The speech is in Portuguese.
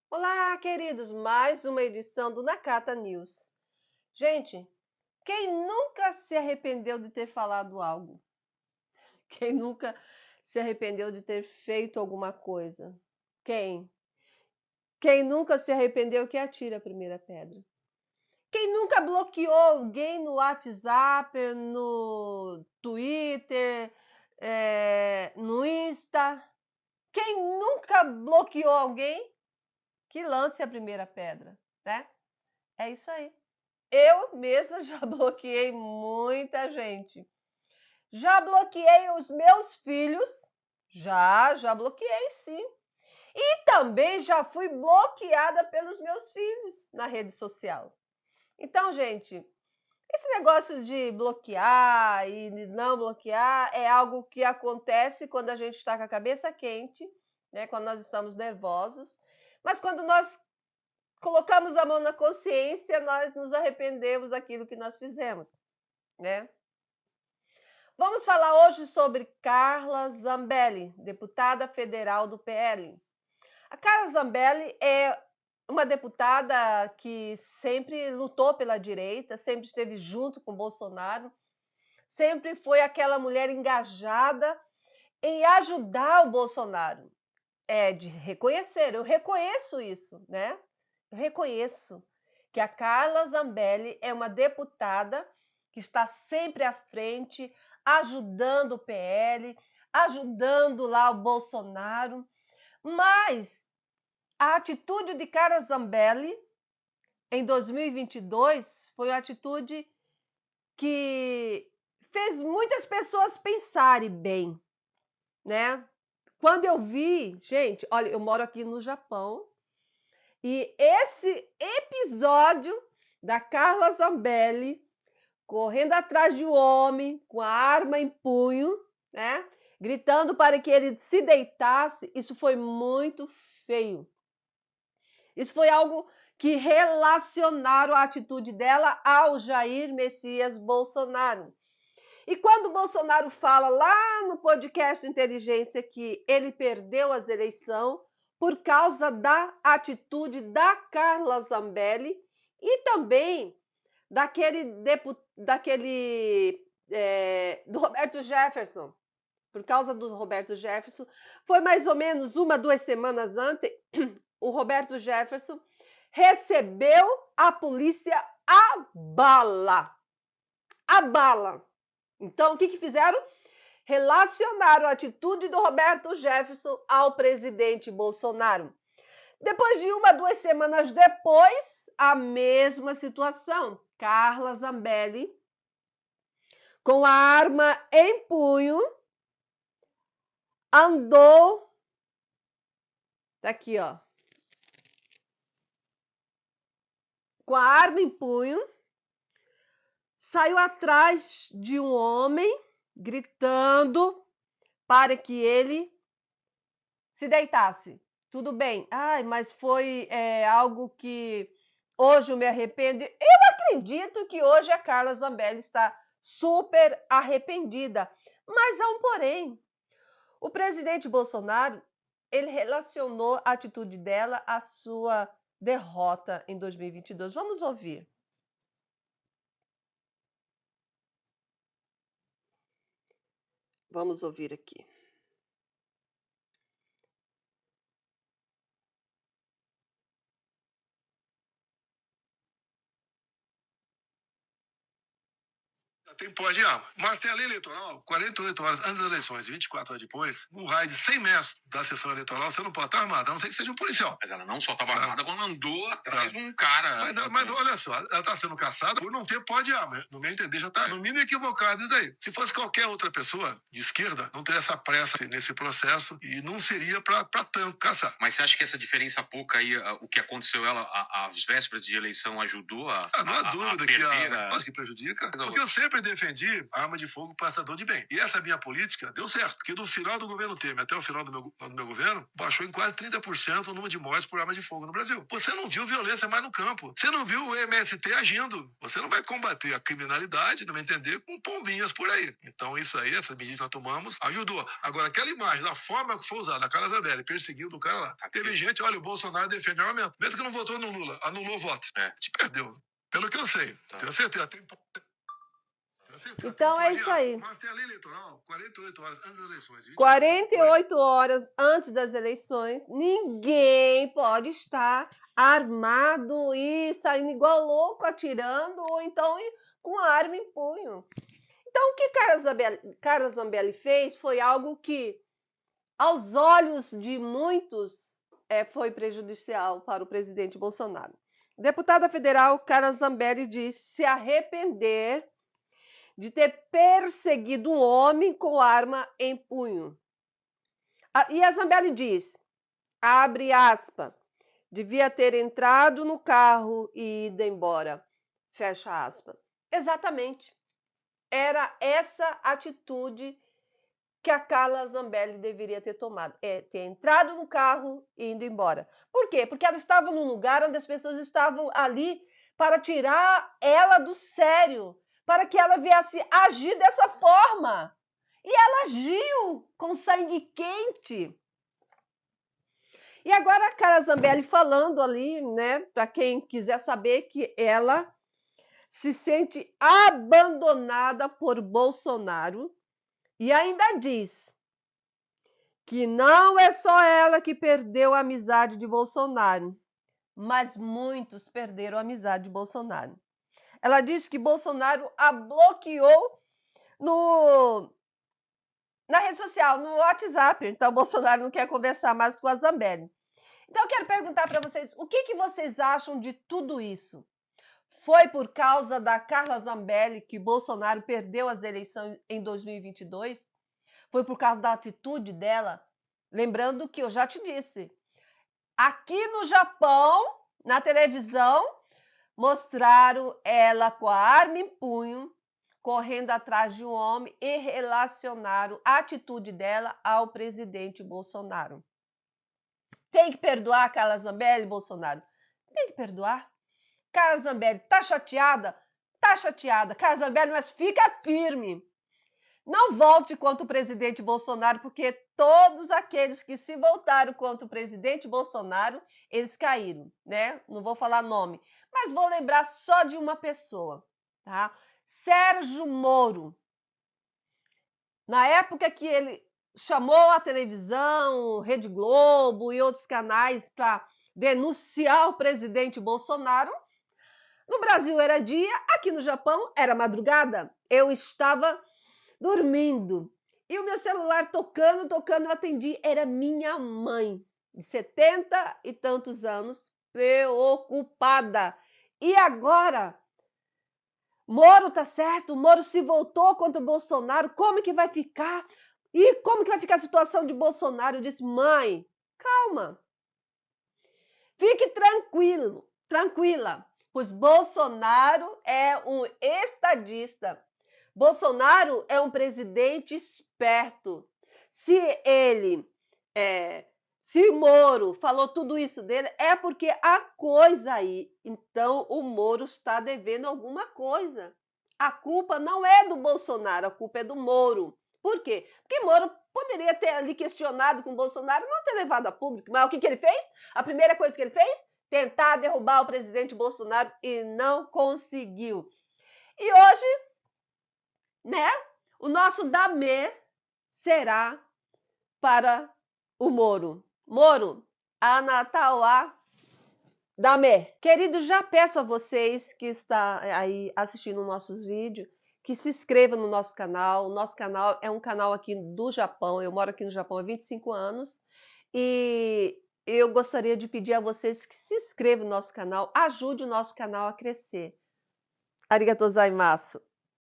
Olá, queridos! Mais uma edição do Nakata News. Gente, quem nunca se arrependeu de ter falado algo? Quem nunca se arrependeu de ter feito alguma coisa? Quem? Quem nunca se arrependeu que atire a primeira pedra? Quem nunca bloqueou alguém no WhatsApp, no Twitter, no Insta? Quem nunca bloqueou alguém que lance a primeira pedra, né? É isso aí. Eu mesma já bloqueei muita gente. Já bloqueei os meus filhos. Já bloqueei sim. E também já fui bloqueada pelos meus filhos na rede social. Então, gente, esse negócio de bloquear e não bloquear é algo que acontece quando a gente está com a cabeça quente, né? Quando nós estamos nervosos. Mas quando nós colocamos a mão na consciência, nós nos arrependemos daquilo que nós fizemos, né? Vamos falar hoje sobre Carla Zambelli, deputada federal do PL. A Carla Zambelli é uma deputada que sempre lutou pela direita, sempre esteve junto com Bolsonaro, sempre foi aquela mulher engajada em ajudar o Bolsonaro. É de reconhecer, eu reconheço isso, né? Eu reconheço que a Carla Zambelli é uma deputada que está sempre à frente, ajudando o PL, ajudando lá o Bolsonaro, mas a atitude de Carla Zambelli em 2022 foi uma atitude que fez muitas pessoas pensarem bem, né? Quando eu vi, gente, olha, eu moro aqui no Japão, e esse episódio da Carla Zambelli correndo atrás de um homem com a arma em punho, né? Gritando para que ele se deitasse, isso foi muito feio. Isso foi algo que relacionaram a atitude dela ao Jair Messias Bolsonaro. E quando o Bolsonaro fala lá no podcast Inteligência que ele perdeu as eleições por causa da atitude da Carla Zambelli e também do Roberto Jefferson, por causa do Roberto Jefferson, foi mais ou menos 2 semanas antes, o Roberto Jefferson recebeu a polícia a bala. A bala. Então, o que fizeram? Relacionaram a atitude do Roberto Jefferson ao presidente Bolsonaro. Depois de 2 semanas depois, a mesma situação. Carla Zambelli, com a arma em punho, andou. Tá aqui, ó. Com a arma em punho, saiu atrás de um homem, gritando para que ele se deitasse. Tudo bem. Ai, mas foi algo que hoje eu me arrependo. Eu acredito que hoje a Carla Zambelli está super arrependida. Mas há um porém. O presidente Bolsonaro, ele relacionou a atitude dela à sua derrota em 2022. Vamos ouvir. Vamos ouvir aqui. Tem porte de arma. Mas tem a lei eleitoral, 48 horas antes das eleições e 24 horas depois, um raio de 100 metros da sessão eleitoral, você não pode estar armado, a não ser que seja um policial. Mas ela não só estava armada, como andou atrás de um cara. Mas olha só, ela está sendo caçada por não ter porte de arma. No meu entender, já está no mínimo equivocado isso aí. Se fosse qualquer outra pessoa de esquerda, não teria essa pressa nesse processo e não seria para tanto caçar. Mas você acha que essa diferença pouca aí, o que aconteceu ela às vésperas de eleição ajudou a não há dúvida perder que prejudica, porque eu sempre sempre defendi a arma de fogo para cidadão de bem. E essa minha política deu certo, porque do final do governo Temer até o final do meu governo, baixou em quase 30% o número de mortes por arma de fogo no Brasil. Você não viu violência mais no campo. Você não viu o MST agindo. Você não vai combater a criminalidade, não vai entender, com pombinhas por aí. Então isso aí, essa medida que nós tomamos, ajudou. Agora, aquela imagem, da forma que foi usada, a Carla Zambelli perseguindo o cara lá. Teve gente, olha, o Bolsonaro defende armamento. Mesmo que não votou no Lula, anulou o voto. Te perdeu. Pelo que eu sei. Tenho certeza. Então é isso aí. Mas tem a lei eleitoral, 48 horas antes das eleições. 48 horas antes das eleições, ninguém pode estar armado e saindo igual louco, atirando, ou então com a arma em punho. Então, o que Carla Zambelli fez foi algo que, aos olhos de muitos, foi prejudicial para o presidente Bolsonaro. Deputada federal Carla Zambelli diz se arrepender de ter perseguido um homem com arma em punho. E a Zambelli diz, abre aspas, devia ter entrado no carro e ido embora, fecha aspas. Exatamente. Era essa atitude que a Carla Zambelli deveria ter tomado. Ter entrado no carro e ido embora. Por quê? Porque ela estava num lugar onde as pessoas estavam ali para tirar ela do sério, para que ela viesse agir dessa forma. E ela agiu com sangue quente. E agora a Carla Zambelli falando ali, né, para quem quiser saber, que ela se sente abandonada por Bolsonaro e ainda diz que não é só ela que perdeu a amizade de Bolsonaro, mas muitos perderam a amizade de Bolsonaro. Ela disse que Bolsonaro a bloqueou na rede social, no WhatsApp. Então, Bolsonaro não quer conversar mais com a Zambelli. Então, eu quero perguntar para vocês, o que vocês acham de tudo isso? Foi por causa da Carla Zambelli que Bolsonaro perdeu as eleições em 2022? Foi por causa da atitude dela? Lembrando que eu já te disse, aqui no Japão, na televisão, mostraram ela com a arma em punho, correndo atrás de um homem e relacionaram a atitude dela ao presidente Bolsonaro. Tem que perdoar a Carla Zambelli, Bolsonaro? Tem que perdoar. Carla Zambelli, tá chateada? Tá chateada, Carla Zambelli, mas fica firme. Não volte contra o presidente Bolsonaro, porque todos aqueles que se voltaram contra o presidente Bolsonaro, eles caíram, né? Não vou falar nome, mas vou lembrar só de uma pessoa, tá? Sérgio Moro. Na época que ele chamou a televisão, Rede Globo e outros canais para denunciar o presidente Bolsonaro, no Brasil era dia, aqui no Japão era madrugada. Eu estava dormindo e o meu celular tocando, eu atendi. Era minha mãe, de 70 e tantos anos, preocupada. E agora? Moro tá certo, Moro se voltou contra o Bolsonaro, como que vai ficar? E como que vai ficar a situação de Bolsonaro? Eu disse, mãe, calma. Fique tranquila, pois Bolsonaro é um estadista. Bolsonaro é um presidente esperto. Se Moro falou tudo isso dele, é porque há coisa aí. Então, o Moro está devendo alguma coisa. A culpa não é do Bolsonaro, a culpa é do Moro. Por quê? Porque Moro poderia ter ali questionado com o Bolsonaro, não ter levado a público. Mas o que ele fez? A primeira coisa que ele fez? Tentar derrubar o presidente Bolsonaro e não conseguiu. E hoje, né, o nosso damê será para o Moro. Moro, Anatauá damê. Queridos, já peço a vocês que estão aí assistindo nossos vídeos, que se inscrevam no nosso canal. O nosso canal é um canal aqui do Japão. Eu moro aqui no Japão há 25 anos. E eu gostaria de pedir a vocês que se inscrevam no nosso canal, ajude o nosso canal a crescer. Arigatou gozaimasu.